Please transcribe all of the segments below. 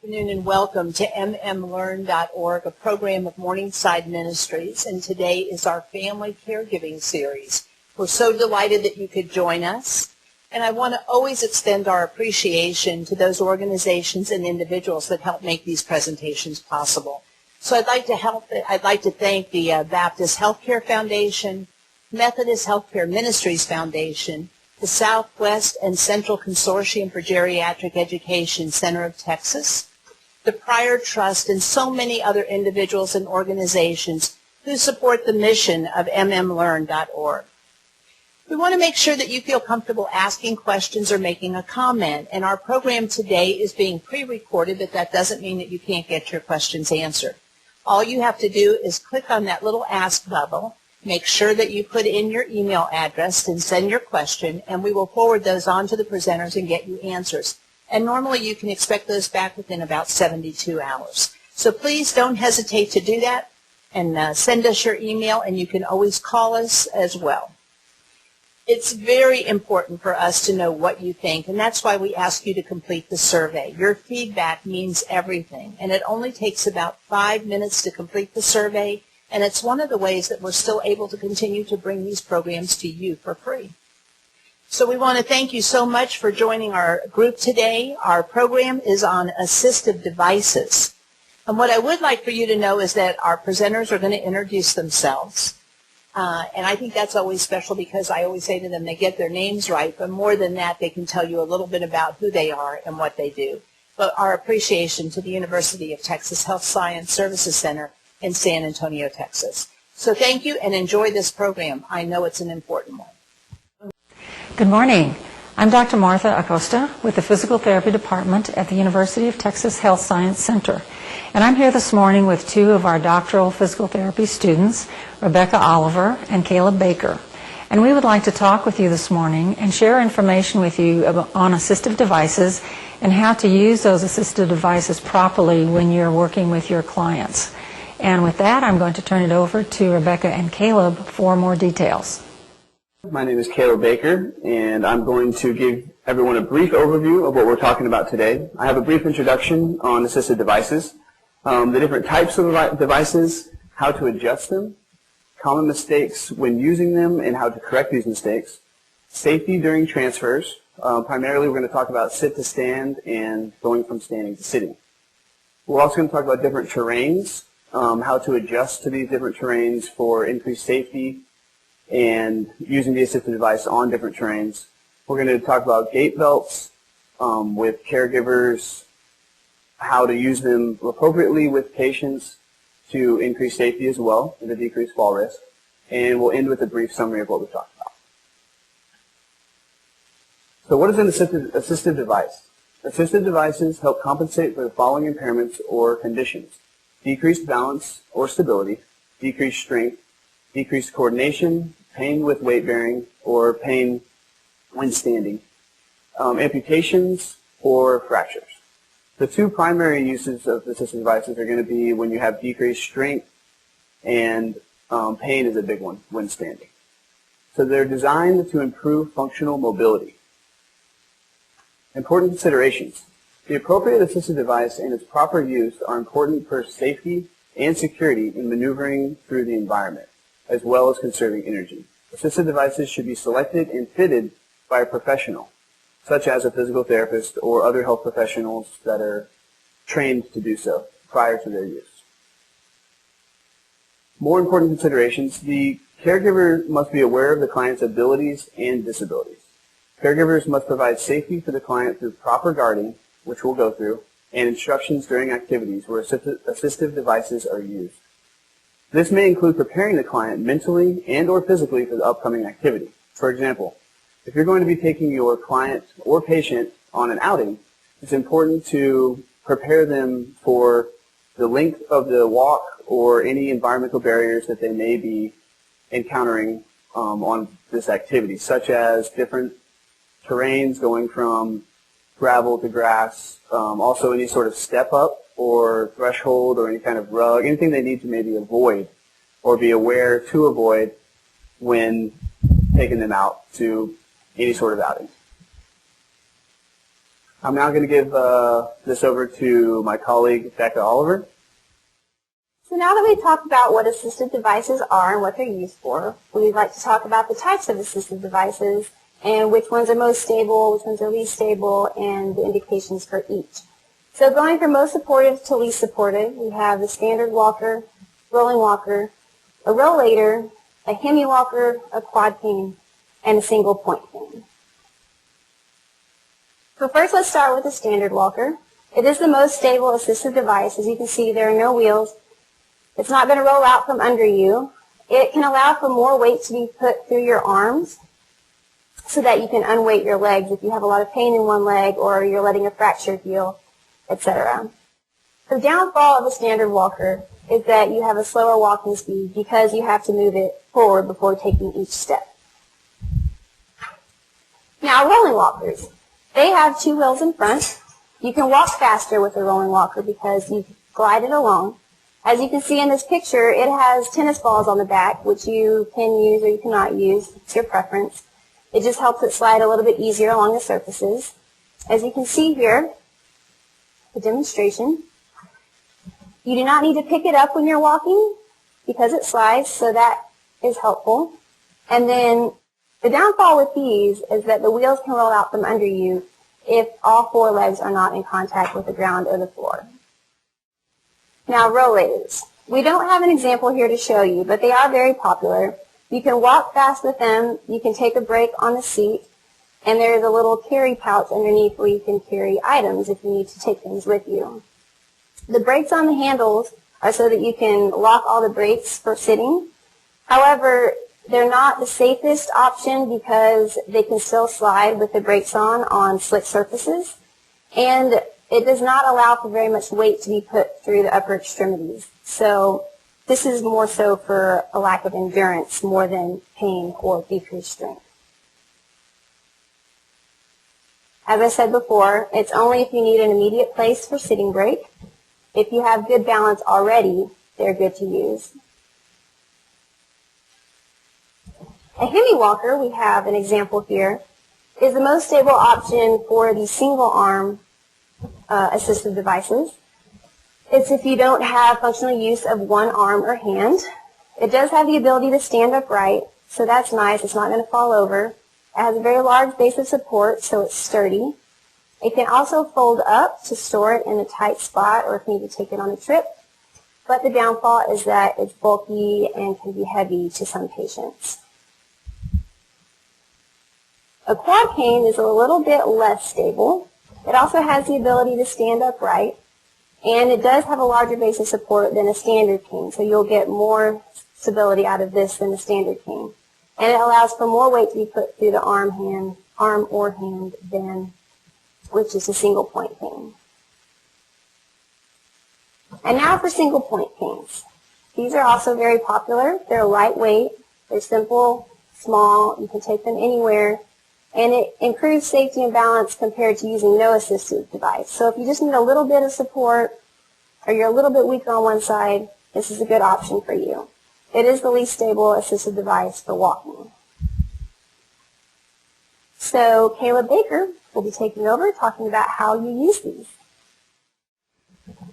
Afternoon and welcome to mmlearn.org, a program of Morningside Ministries, and today is our Family Caregiving Series. We're so delighted that you could join us, and I want to always extend our appreciation to those organizations and individuals that help make these presentations possible. So I'd like to thank the Baptist Healthcare Foundation, Methodist Healthcare Ministries Foundation, the Southwest and Central Consortium for Geriatric Education Center of Texas, the Pryor Trust, and so many other individuals and organizations who support the mission of mmlearn.org. We want to make sure that you feel comfortable asking questions or making a comment, and our program today is being pre-recorded, but that doesn't mean that you can't get your questions answered. All you have to do is click on that little ask bubble. Make sure that you put in your email address and send your question, and we will forward those on to the presenters and get you answers. And normally you can expect those back within about 72 hours. So please don't hesitate to do that and send us your email, and you can always call us as well. It's very important for us to know what you think, and that's why we ask you to complete the survey. Your feedback means everything, and it only takes about 5 minutes to complete the survey. And it's one of the ways that we're still able to continue to bring these programs to you for free. So we want to thank you so much for joining our group today. Our program is on assistive devices. And what I would like for you to know is that our presenters are going to introduce themselves. And I think that's always special because I always say to them they get their names right, but more than that, they can tell you a little bit about who they are and what they do. But our appreciation to the University of Texas Health Science Services Center in San Antonio, Texas. So thank you and enjoy this program. I know it's an important one. Good morning. I'm Dr. Martha Acosta with the Physical Therapy Department at the University of Texas Health Science Center. And I'm here this morning with two of our doctoral physical therapy students, Rebecca Oliver and Caleb Baker. And we would like to talk with you this morning and share information with you on assistive devices and how to use those assistive devices properly when you're working with your clients. And with that, I'm going to turn it over to Rebecca and Caleb for more details. My name is Caleb Baker, and I'm going to give everyone a brief overview of what we're talking about today. I have a brief introduction on assistive devices, the different types of devices, how to adjust them, common mistakes when using them and how to correct these mistakes, safety during transfers. Primarily, we're going to talk about sit to stand and going from standing to sitting. We're also going to talk about different terrains, how to adjust to these different terrains for increased safety and using the assistive device on different terrains. We're going to talk about gait belts with caregivers, how to use them appropriately with patients to increase safety as well and to decrease fall risk. And we'll end with a brief summary of what we've talked about. So what is an assistive device? Assistive devices help compensate for the following impairments or conditions: decreased balance or stability, decreased strength, decreased coordination, pain with weight bearing, or pain when standing, amputations, or fractures. The two primary uses of assistive devices are going to be when you have decreased strength, and pain is a big one when standing. So they're designed to improve functional mobility. Important considerations. The appropriate assistive device and its proper use are important for safety and security in maneuvering through the environment, as well as conserving energy. Assistive devices should be selected and fitted by a professional, such as a physical therapist or other health professionals that are trained to do so prior to their use. More important considerations, the caregiver must be aware of the client's abilities and disabilities. Caregivers must provide safety for the client through proper guarding, which we'll go through, and instructions during activities where assistive devices are used. This may include preparing the client mentally and or physically for the upcoming activity. For example, if you're going to be taking your client or patient on an outing, it's important to prepare them for the length of the walk or any environmental barriers that they may be encountering on this activity, such as different terrains going from gravel to grass, also any sort of step up or threshold or any kind of rug, anything they need to maybe avoid or be aware to avoid when taking them out to any sort of outing. I'm now going to give this over to my colleague, Becca Oliver. So now that we've talked about what assistive devices are and what they're used for, we'd like to talk about the types of assistive devices and which ones are most stable, which ones are least stable, and the indications for each. So going from most supportive to least supportive, we have the standard walker, rolling walker, a rollator, a hemi walker, a quad cane, and a single point cane. So first let's start with the standard walker. It is the most stable assistive device. As you can see, there are no wheels. It's not going to roll out from under you. It can allow for more weight to be put through your arms so that you can unweight your legs if you have a lot of pain in one leg or you're letting a fracture heal, etc. The downfall of a standard walker is that you have a slower walking speed because you have to move it forward before taking each step. Now, rolling walkers. They have two wheels in front. You can walk faster with a rolling walker because you glide it along. As you can see in this picture, it has tennis balls on the back, which you can use or you cannot use. It's your preference. It just helps it slide a little bit easier along the surfaces. As you can see here, the demonstration, you do not need to pick it up when you're walking because it slides, so that is helpful. And then the downfall with these is that the wheels can roll out from under you if all four legs are not in contact with the ground or the floor. Now, rollators. We don't have an example here to show you, but they are very popular. You can walk fast with them. You can take a break on the seat. And there's a little carry pouch underneath where you can carry items if you need to take things with you. The brakes on the handles are so that you can lock all the brakes for sitting. However, they're not the safest option because they can still slide with the brakes on slick surfaces. And it does not allow for very much weight to be put through the upper extremities. So this is more so for a lack of endurance more than pain or decreased strength. As I said before, it's only if you need an immediate place for sitting break. If you have good balance already, they're good to use. A hemi walker, we have an example here, is the most stable option for the single arm assistive devices. It's if you don't have functional use of one arm or hand. It does have the ability to stand upright, so that's nice. It's not going to fall over. It has a very large base of support, so it's sturdy. It can also fold up to store it in a tight spot or if you need to take it on a trip. But the downfall is that it's bulky and can be heavy to some patients. A quad cane is a little bit less stable. It also has the ability to stand upright, and it does have a larger base of support than a standard cane, so you'll get more stability out of this than a standard cane. And it allows for more weight to be put through the arm or hand than with just a single point cane. And now for single point canes. These are also very popular. They're lightweight, they're simple, small, you can take them anywhere. And it improves safety and balance compared to using no assistive device. So if you just need a little bit of support or you're a little bit weaker on one side, this is a good option for you. It is the least stable assistive device for walking. So Caleb Baker will be taking over talking about how you use these.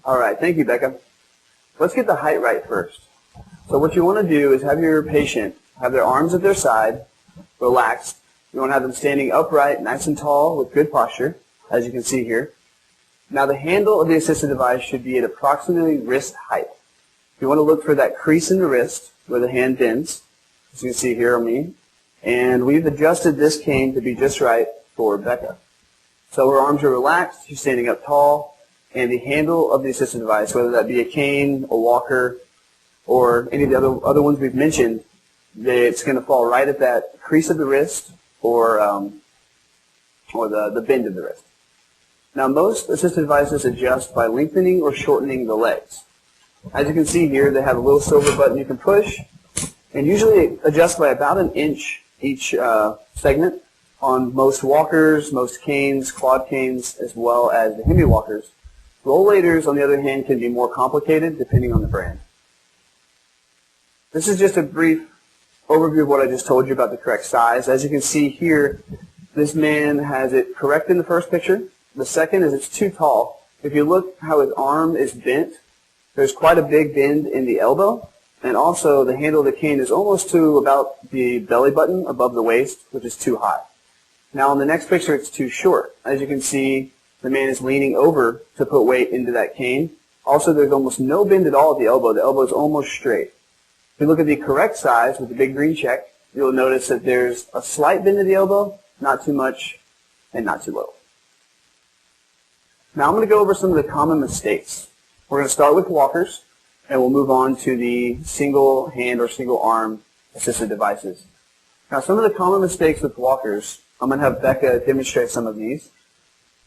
All right, thank you, Becca. Let's get the height right first. So what you want to do is have your patient have their arms at their side, relaxed. You want to have them standing upright, nice and tall with good posture, as you can see here. Now the handle of the assistive device should be at approximately wrist height. You want to look for that crease in the wrist where the hand bends, as you can see here on me. And we've adjusted this cane to be just right for Becca. So her arms are relaxed, she's standing up tall, and the handle of the assistive device, whether that be a cane, a walker, or any of the other ones we've mentioned, it's going to fall right at that crease of the wrist or the bend of the wrist. Now most assistive devices adjust by lengthening or shortening the legs. As you can see here, they have a little silver button you can push, and usually adjust by about an inch each segment on most walkers, most canes, quad canes, as well as the hemi walkers. Rollators, on the other hand, can be more complicated depending on the brand. This is just a brief overview of what I just told you about the correct size. As you can see here, this man has it correct in the first picture, The second is it's too tall. If you look how his arm is bent, there's quite a big bend in the elbow, and also the handle of the cane is almost to about the belly button above the waist, which is too high. Now on the next picture, it's too short. As you can see, the man is leaning over to put weight into that cane. Also, there's almost no bend at all at the elbow. The elbow is almost straight. If you look at the correct size with the big green check, you'll notice that there's a slight bend at the elbow, not too much, and not too little. Now I'm going to go over some of the common mistakes. We're going to start with walkers, and we'll move on to the single hand or single arm assisted devices. Now some of the common mistakes with walkers, I'm going to have Becca demonstrate some of these.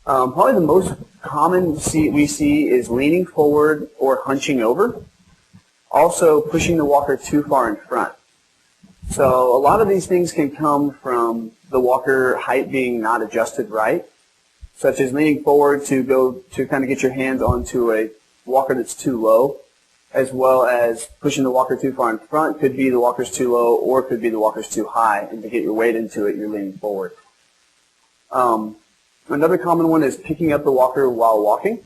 Probably the most common we see is leaning forward or hunching over. Also pushing the walker too far in front. So a lot of these things can come from the walker height being not adjusted right, such as leaning forward to kind of get your hands onto a walker that's too low, as well as pushing the walker too far in front. Could be the walker's too low, or could be the walker's too high, and to get your weight into it, you're leaning forward. Another common one is picking up the walker while walking.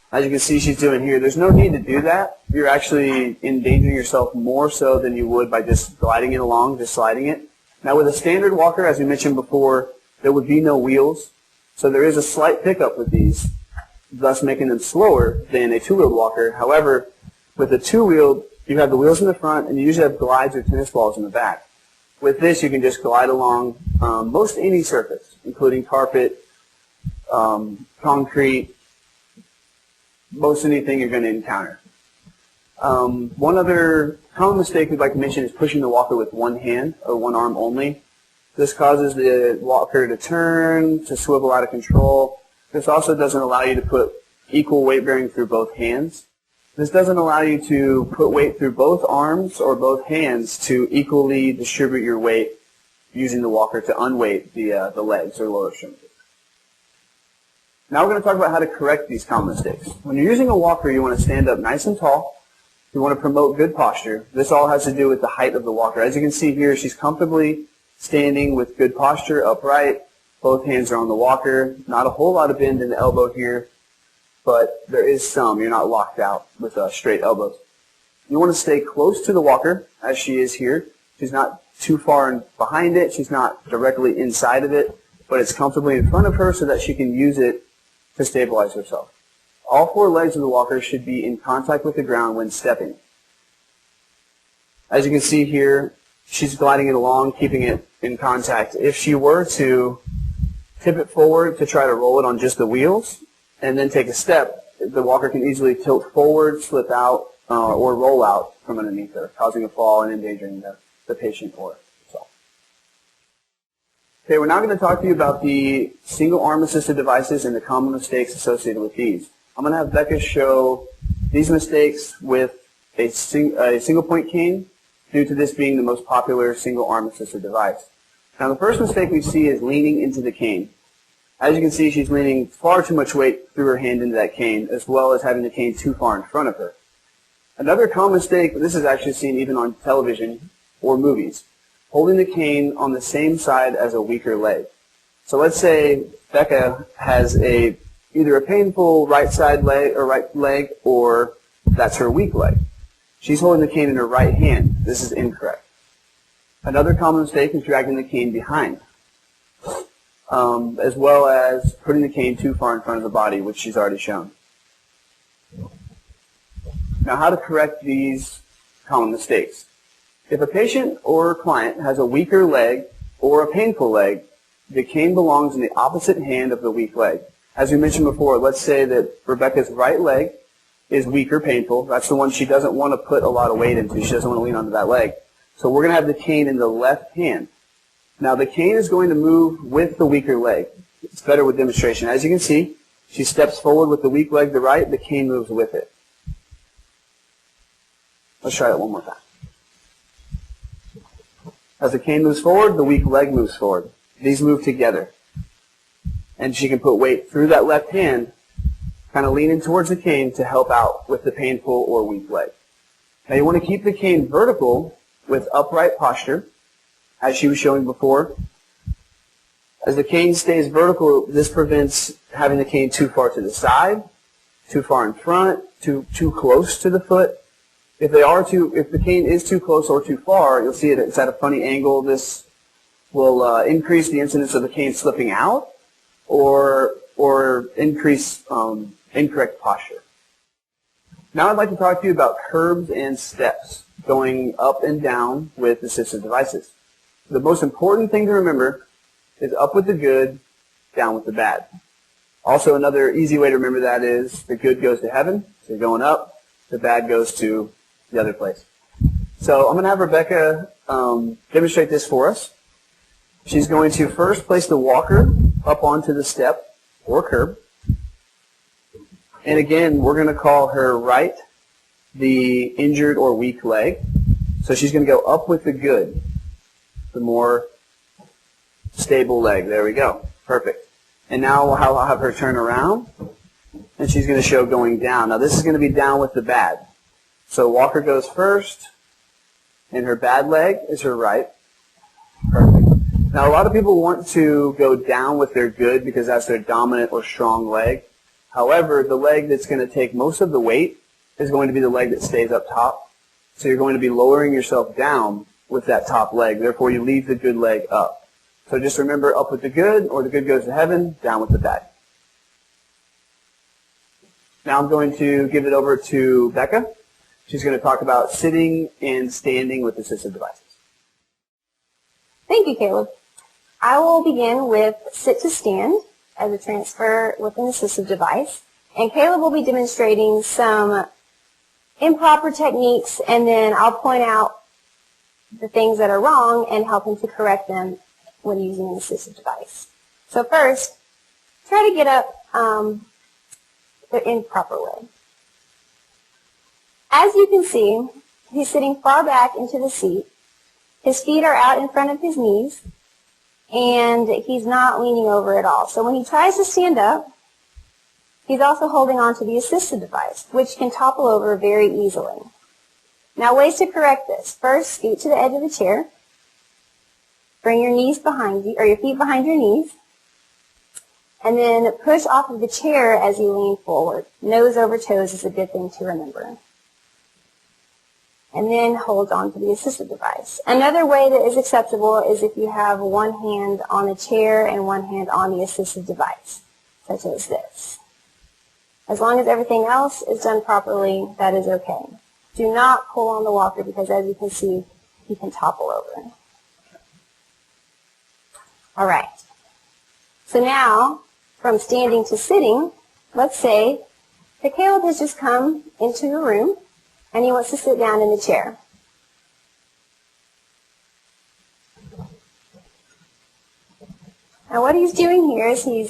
As you can see she's doing here, there's no need to do that. You're actually endangering yourself more so than you would by just gliding it along, just sliding it. Now with a standard walker, as we mentioned before, there would be no wheels, so there is a slight pickup with these, thus making them slower than a two-wheeled walker. However, with a two-wheeled, you have the wheels in the front, and you usually have glides or tennis balls in the back. With this, you can just glide along most any surface, including carpet, concrete, most anything you're going to encounter. One other common mistake we'd like to mention is pushing the walker with one hand or one arm only. This causes the walker to turn, to swivel out of control. This also doesn't allow you to put equal weight bearing through both hands. This doesn't allow you to put weight through both arms or both hands to equally distribute your weight using the walker to unweight the legs or lower extremities. Now we're going to talk about how to correct these common mistakes. When you're using a walker, you want to stand up nice and tall. You want to promote good posture. This all has to do with the height of the walker. As you can see here, she's comfortably standing with good posture, upright. Both hands are on the walker. Not a whole lot of bend in the elbow here, but there is some. You're not locked out with straight elbows. You want to stay close to the walker, as she is here. She's not too far behind it. She's not directly inside of it, but it's comfortably in front of her so that she can use it to stabilize herself. All four legs of the walker should be in contact with the ground when stepping. As you can see here, she's gliding it along, keeping it in contact. If she were to tip it forward to try to roll it on just the wheels and then take a step, the walker can easily tilt forward, slip out, or roll out from underneath her, causing a fall and endangering the patient or herself. Okay, we're now going to talk to you about the single arm assisted devices and the common mistakes associated with these. I'm going to have Becca show these mistakes with a single point cane, due to this being the most popular single arm assisted device. Now the first mistake we see is leaning into the cane. As you can see, she's leaning far too much weight through her hand into that cane, as well as having the cane too far in front of her. Another common mistake, this is actually seen even on television or movies, holding the cane on the same side as a weaker leg. So let's say Becca has either a painful right side leg or right leg, or that's her weak leg. She's holding the cane in her right hand. This is incorrect. Another common mistake is dragging the cane behind, as well as putting the cane too far in front of the body, which she's already shown. Now, how to correct these common mistakes. If a patient or client has a weaker leg or a painful leg, the cane belongs in the opposite hand of the weak leg. As we mentioned before, let's say that Rebecca's right leg is weak or painful. That's the one she doesn't want to put a lot of weight into. She doesn't want to lean onto that leg. So we're going to have the cane in the left hand. Now the cane is going to move with the weaker leg. It's better with demonstration. As you can see, she steps forward with the weak leg to right, the cane moves with it. Let's try that one more time. As the cane moves forward, the weak leg moves forward. These move together. And she can put weight through that left hand, kind of leaning towards the cane to help out with the painful or weak leg. Now you want to keep the cane vertical with upright posture, as she was showing before. As the cane stays vertical, this prevents having the cane too far to the side, too far in front, too close to the foot. If the cane is too close or too far, you'll see it's at a funny angle. This will increase the incidence of the cane slipping out or increase incorrect posture. Now I'd like to talk to you about curbs and steps going up and down with assistive devices. The most important thing to remember is up with the good, down with the bad. Also, another easy way to remember that is the good goes to heaven, so you're going up, the bad goes to the other place. So I'm going to have Rebecca demonstrate this for us. She's going to first place the walker up onto the step or curb. And again, we're going to call her right the injured or weak leg. So she's going to go up with the good, the more stable leg. There we go. Perfect. And now I'll have her turn around, and she's going to show going down. Now this is going to be down with the bad. So walker goes first, and her bad leg is her right. Perfect. Now a lot of people want to go down with their good because that's their dominant or strong leg. However, the leg that's going to take most of the weight is going to be the leg that stays up top. So you're going to be lowering yourself down with that top leg. Therefore, you leave the good leg up. So just remember, up with the good, or the good goes to heaven, down with the bad. Now I'm going to give it over to Becca. She's going to talk about sitting and standing with assistive devices. Thank you, Caleb. I will begin with sit to stand as a transfer with an assistive device. And Caleb will be demonstrating some improper techniques, and then I'll point out the things that are wrong and help him to correct them when using an assistive device. So first, try to get up the improper way. As you can see, he's sitting far back into the seat. His feet are out in front of his knees, and he's not leaning over at all. So when he tries to stand up, he's also holding on to the assistive device, which can topple over very easily. Now, ways to correct this. First, scoot to the edge of the chair. Bring your knees behind you, or your feet behind your knees. And then push off of the chair as you lean forward. Nose over toes is a good thing to remember. And then hold on to the assistive device. Another way that is acceptable is if you have one hand on the chair and one hand on the assistive device, such as this. As long as everything else is done properly, that is okay. Do not pull on the walker because, as you can see, he can topple over. All right. So now, from standing to sitting, let's say that Caleb has just come into a room and he wants to sit down in the chair. Now what he's doing here is he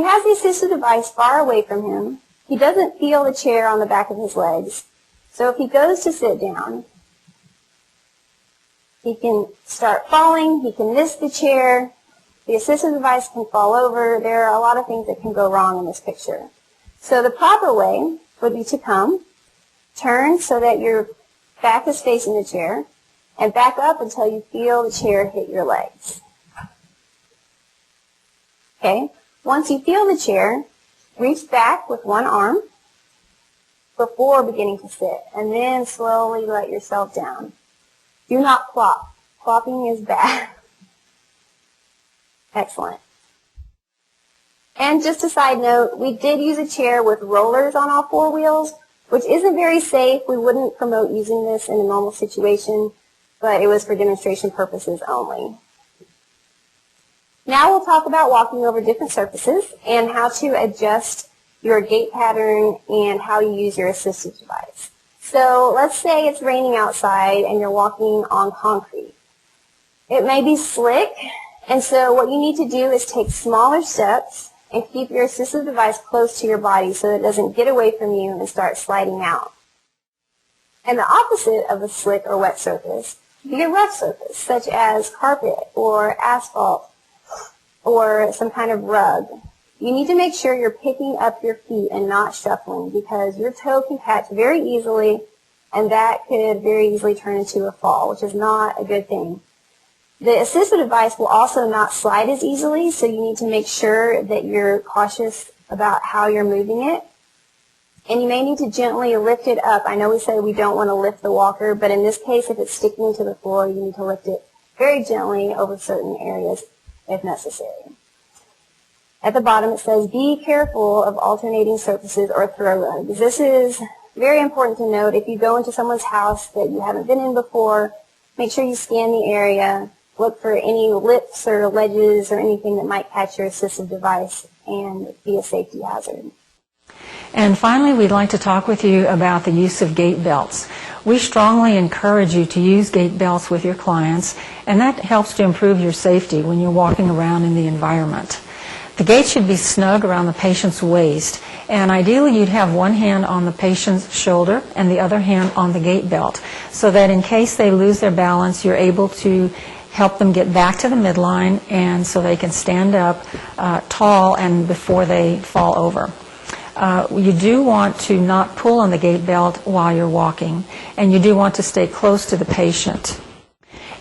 has the assistive device far away from him. He doesn't feel the chair on the back of his legs. So if he goes to sit down, he can start falling, he can miss the chair, the assistive device can fall over. There are a lot of things that can go wrong in this picture. So the proper way would be to come, turn so that your back is facing the chair, and back up until you feel the chair hit your legs. Okay? Once you feel the chair, reach back with one arm before beginning to sit, and then slowly let yourself down. Do not plop. Plopping is bad. Excellent. And just a side note, we did use a chair with rollers on all four wheels, which isn't very safe. We wouldn't promote using this in a normal situation, but it was for demonstration purposes only. Now we'll talk about walking over different surfaces and how to adjust your gait pattern and how you use your assistive device. So let's say it's raining outside and you're walking on concrete. It may be slick, and so what you need to do is take smaller steps and keep your assistive device close to your body so that it doesn't get away from you and start sliding out. And the opposite of a slick or wet surface would be a rough surface, such as carpet or asphalt or some kind of rug. You need to make sure you're picking up your feet and not shuffling because your toe can catch very easily, and that could very easily turn into a fall, which is not a good thing. The assistive device will also not slide as easily, so you need to make sure that you're cautious about how you're moving it. And you may need to gently lift it up. I know we say we don't want to lift the walker, but in this case, if it's sticking to the floor, you need to lift it very gently over certain areas if necessary. At the bottom, it says, be careful of alternating surfaces or throw rugs. This is very important to note. If you go into someone's house that you haven't been in before, make sure you scan the area, look for any lips or ledges or anything that might catch your assistive device and be a safety hazard. And finally, we'd like to talk with you about the use of gait belts. We strongly encourage you to use gait belts with your clients, and that helps to improve your safety when you're walking around in the environment. The gait should be snug around the patient's waist, and ideally you'd have one hand on the patient's shoulder and the other hand on the gait belt, so that in case they lose their balance, you're able to help them get back to the midline and so they can stand up tall and before they fall over. You do want to not pull on the gait belt while you're walking, and you do want to stay close to the patient.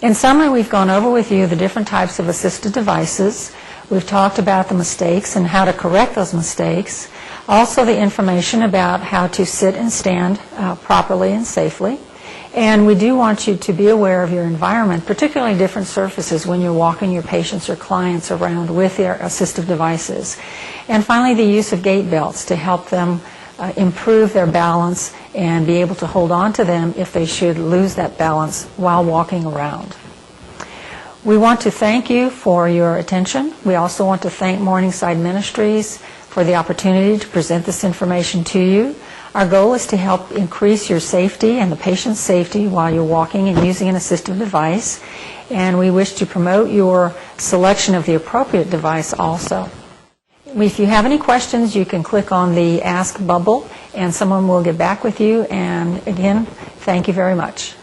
In summary, we've gone over with you the different types of assistive devices. We've talked about the mistakes and how to correct those mistakes. Also the information about how to sit and stand properly and safely. And we do want you to be aware of your environment, particularly different surfaces when you're walking your patients or clients around with their assistive devices. And finally, the use of gait belts to help them improve their balance and be able to hold on to them if they should lose that balance while walking around. We want to thank you for your attention. We also want to thank Morningside Ministries for the opportunity to present this information to you. Our goal is to help increase your safety and the patient's safety while you're walking and using an assistive device. And we wish to promote your selection of the appropriate device also. If you have any questions, you can click on the Ask bubble and someone will get back with you. And again, thank you very much.